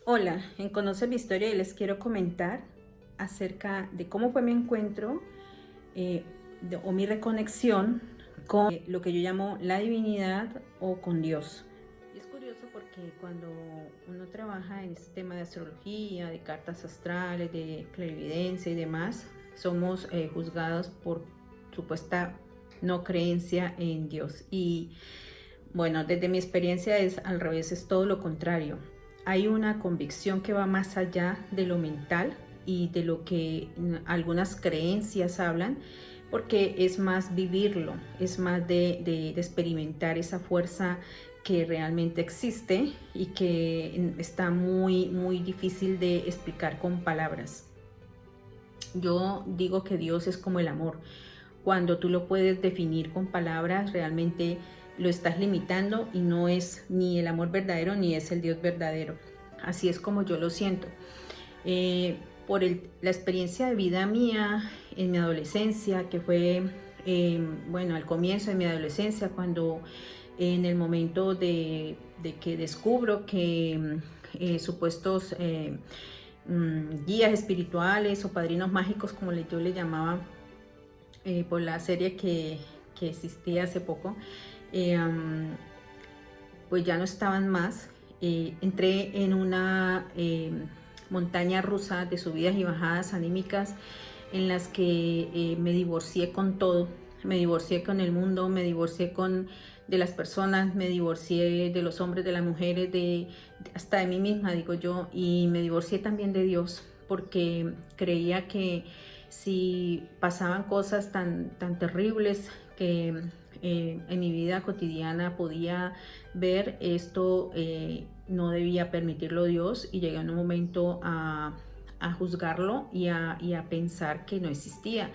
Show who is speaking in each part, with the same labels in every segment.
Speaker 1: Hola, en Conoce mi historia y les quiero comentar acerca de cómo fue mi encuentro eh, o mi reconexión con lo que yo llamo la divinidad o con Dios. Y es curioso porque cuando uno trabaja en este tema de astrología, de cartas astrales, de clarividencia y demás, somos juzgados por supuesta no creencia en Dios. Y bueno, desde mi experiencia es al revés, es todo lo contrario. Hay una convicción que va más allá de lo mental y de lo que algunas creencias hablan, porque es más vivirlo, es más de experimentar esa fuerza que realmente existe y que está muy difícil de explicar con palabras. Yo digo que Dios es como el amor. Cuando tú lo puedes definir con palabras, realmente lo estás limitando y no es ni el amor verdadero ni es el Dios verdadero. Así es como yo lo siento. La experiencia de vida mía en mi adolescencia, que fue, bueno, al comienzo de mi adolescencia, cuando en el momento de que descubro que supuestos guías espirituales o padrinos mágicos, como yo le llamaba, por la serie que existía hace poco, pues ya no estaban más. Entré en una montaña rusa de subidas y bajadas anímicas en las que me divorcié con todo. Me divorcié con el mundo, me divorcié de las personas, me divorcié de los hombres, de las mujeres, hasta de mí misma, digo yo, y me divorcié también de Dios, porque creía que si pasaban cosas tan terribles que en mi vida cotidiana podía ver esto, no debía permitirlo Dios, y llegué en un momento a juzgarlo y a pensar que no existía.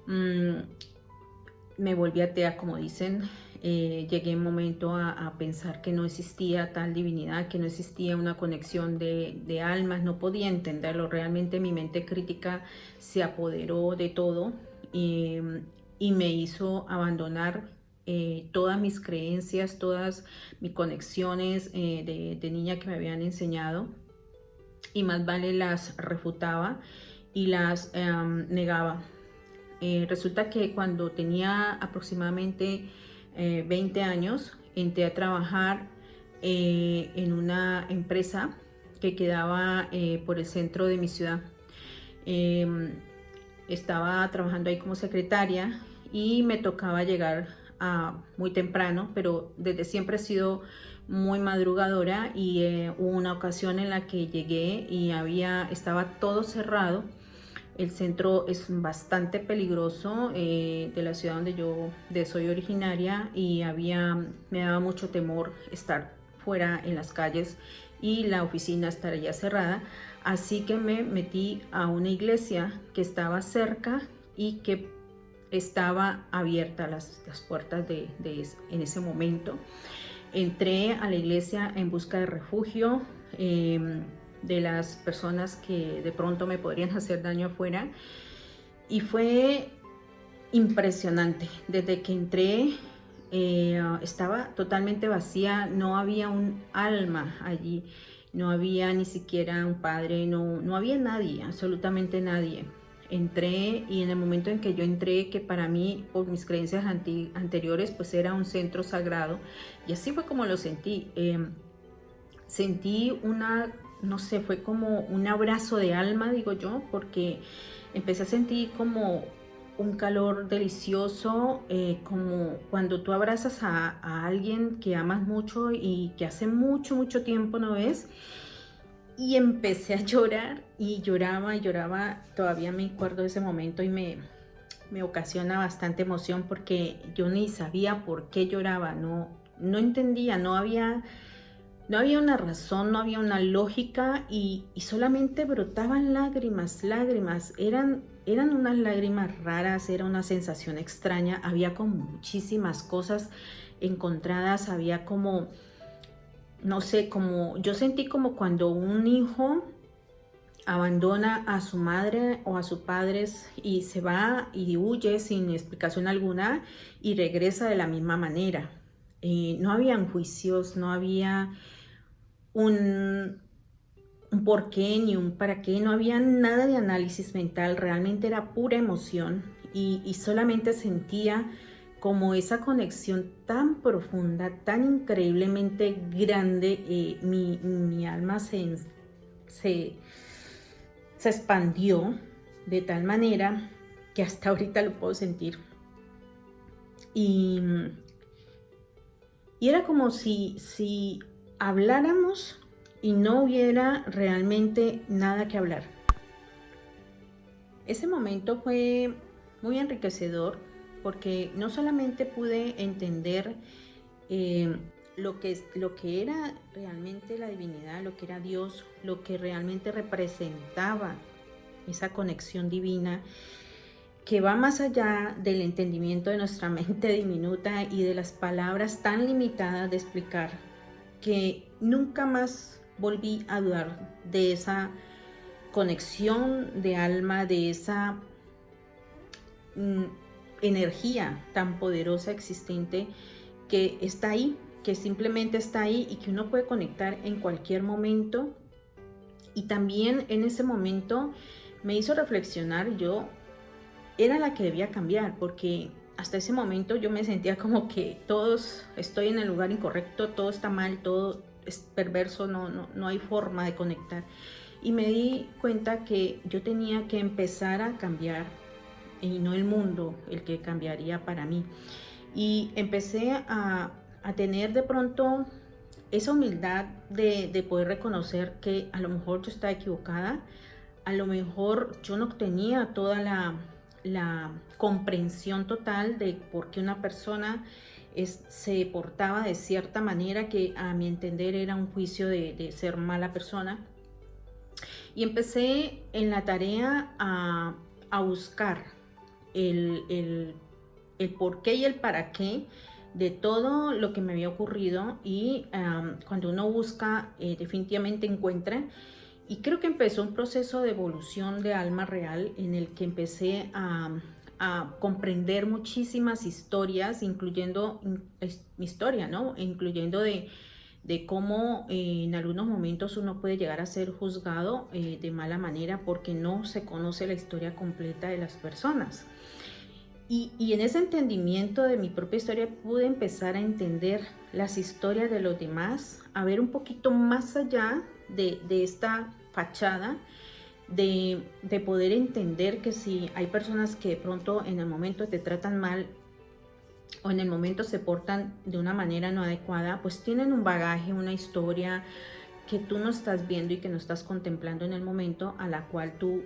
Speaker 1: Mm, Me volví atea, como dicen. Llegué un momento a pensar que no existía tal divinidad, que no existía una conexión de almas, no podía entenderlo. Realmente mi mente crítica se apoderó de todo y me hizo abandonar todas mis creencias, todas mis conexiones de niña que me habían enseñado, y más vale las refutaba y las negaba. Resulta que cuando tenía aproximadamente 20 años, entré a trabajar en una empresa que quedaba por el centro de mi ciudad. Eh, Estaba trabajando ahí como secretaria y me tocaba llegar muy temprano, pero desde siempre he sido muy madrugadora, y hubo una ocasión en la que llegué y estaba todo cerrado. El centro es bastante peligroso de la ciudad donde soy originaria, y me daba mucho temor estar fuera en las calles y la oficina estaría cerrada. Así que me metí a una iglesia que estaba cerca y que estaba abierta las puertas en ese momento. Entré a la iglesia en busca de refugio de las personas que de pronto me podrían hacer daño afuera, y fue impresionante. Desde que entré estaba totalmente vacía, no había un alma allí, no había ni siquiera un padre, no había nadie, absolutamente nadie. Entré, y en el momento en que yo entré, que para mí, por mis creencias anteriores, pues era un centro sagrado, y así fue como lo sentí. Sentí no sé, fue como un abrazo de alma, digo yo, porque empecé a sentir como un calor delicioso, como cuando tú abrazas a alguien que amas mucho y que hace mucho tiempo no ves. Y empecé a llorar y lloraba y lloraba. Todavía me acuerdo de ese momento y me ocasiona bastante emoción, porque yo ni sabía por qué lloraba, no entendía, no había una razón, no había una lógica, y solamente brotaban lágrimas, lágrimas. Eran unas lágrimas raras, era una sensación extraña. Había como muchísimas cosas encontradas, había como, no sé, como yo sentí como cuando un hijo abandona a su madre o a sus padres y se va y huye sin explicación alguna y regresa de la misma manera. No habían juicios, no había un, un por qué ni un para qué, no había nada de análisis mental, realmente era pura emoción y solamente sentía como esa conexión tan profunda, tan increíblemente grande. Mi alma se expandió de tal manera que hasta ahorita lo puedo sentir. Y era como si habláramos y no hubiera realmente nada que hablar. Ese momento fue muy enriquecedor porque no solamente pude entender lo que era realmente la divinidad, lo que era Dios, lo que realmente representaba esa conexión divina que va más allá del entendimiento de nuestra mente diminuta y de las palabras tan limitadas de explicar, que nunca más volví a dudar de esa conexión de alma, de esa energía tan poderosa existente que está ahí, que simplemente está ahí y que uno puede conectar en cualquier momento. Y también en ese momento me hizo reflexionar, yo era la que debía cambiar, porque hasta ese momento yo me sentía como que estoy en el lugar incorrecto, todo está mal, todo es perverso, no hay forma de conectar. Y me di cuenta que yo tenía que empezar a cambiar y no el mundo el que cambiaría para mí. Y empecé a tener de pronto esa humildad de poder reconocer que a lo mejor yo estaba equivocada, a lo mejor yo no tenía toda la comprensión total de por qué una persona se portaba de cierta manera que a mi entender era un juicio de ser mala persona. Y empecé en la tarea a buscar el por qué y el para qué de todo lo que me había ocurrido. Y cuando uno busca, definitivamente encuentra. Y creo que empezó un proceso de evolución de alma real en el que empecé a comprender muchísimas historias, incluyendo mi historia, ¿no? Incluyendo de cómo en algunos momentos uno puede llegar a ser juzgado de mala manera porque no se conoce la historia completa de las personas. Y en ese entendimiento de mi propia historia pude empezar a entender las historias de los demás, a ver un poquito más allá de esta fachada, de poder entender que si hay personas que de pronto en el momento te tratan mal o en el momento se portan de una manera no adecuada, pues tienen un bagaje, una historia que tú no estás viendo y que no estás contemplando en el momento, a la cual tú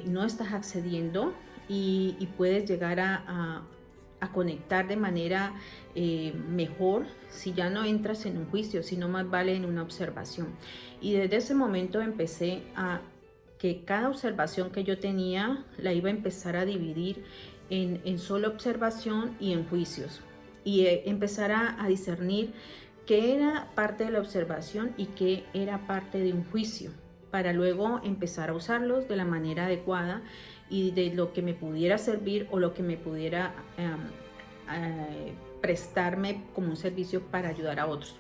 Speaker 1: no estás accediendo y puedes llegar a conectar de manera mejor si ya no entras en un juicio, sino más vale en una observación. Y desde ese momento empecé a que cada observación que yo tenía la iba a empezar a dividir en solo observación y en juicios, y empezar a discernir qué era parte de la observación y qué era parte de un juicio, para luego empezar a usarlos de la manera adecuada y de lo que me pudiera servir o lo que me pudiera prestarme como un servicio para ayudar a otros.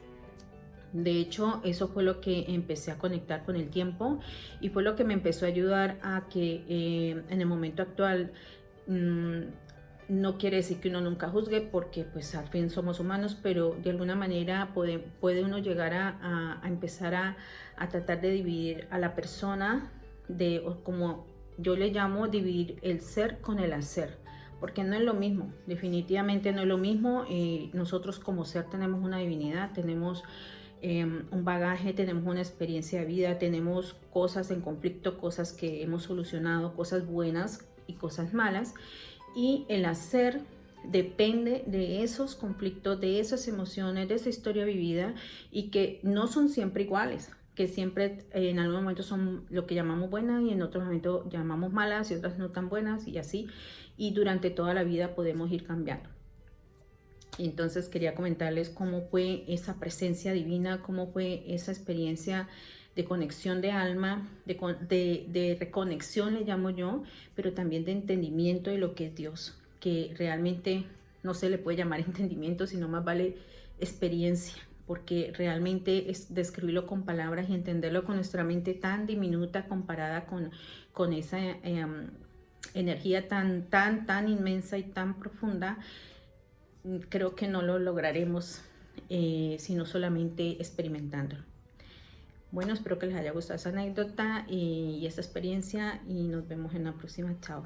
Speaker 1: De hecho, eso fue lo que empecé a conectar con el tiempo y fue lo que me empezó a ayudar a que en el momento actual, no quiere decir que uno nunca juzgue, porque pues al fin somos humanos, pero de alguna manera puede uno llegar a empezar a tratar de dividir a la persona, o como yo le llamo, dividir el ser con el hacer, porque no es lo mismo, definitivamente no es lo mismo. Nosotros como ser tenemos una divinidad, tenemos un bagaje, tenemos una experiencia de vida, tenemos cosas en conflicto, cosas que hemos solucionado, cosas buenas y cosas malas, y el hacer depende de esos conflictos, de esas emociones, de esa historia vivida, y que no son siempre iguales, que siempre en algún momento son lo que llamamos buenas y en otros momentos llamamos malas y otras no tan buenas, y así, y durante toda la vida podemos ir cambiando. Y entonces quería comentarles cómo fue esa presencia divina, cómo fue esa experiencia de conexión de alma, de reconexión le llamo yo, pero también de entendimiento de lo que es Dios, que realmente no se le puede llamar entendimiento, sino más vale experiencia, porque realmente es describirlo con palabras y entenderlo con nuestra mente tan diminuta comparada con esa energía tan inmensa y tan profunda. Creo que no lo lograremos sino solamente experimentándolo. Bueno, espero que les haya gustado esa anécdota y esta experiencia y nos vemos en la próxima. Chao.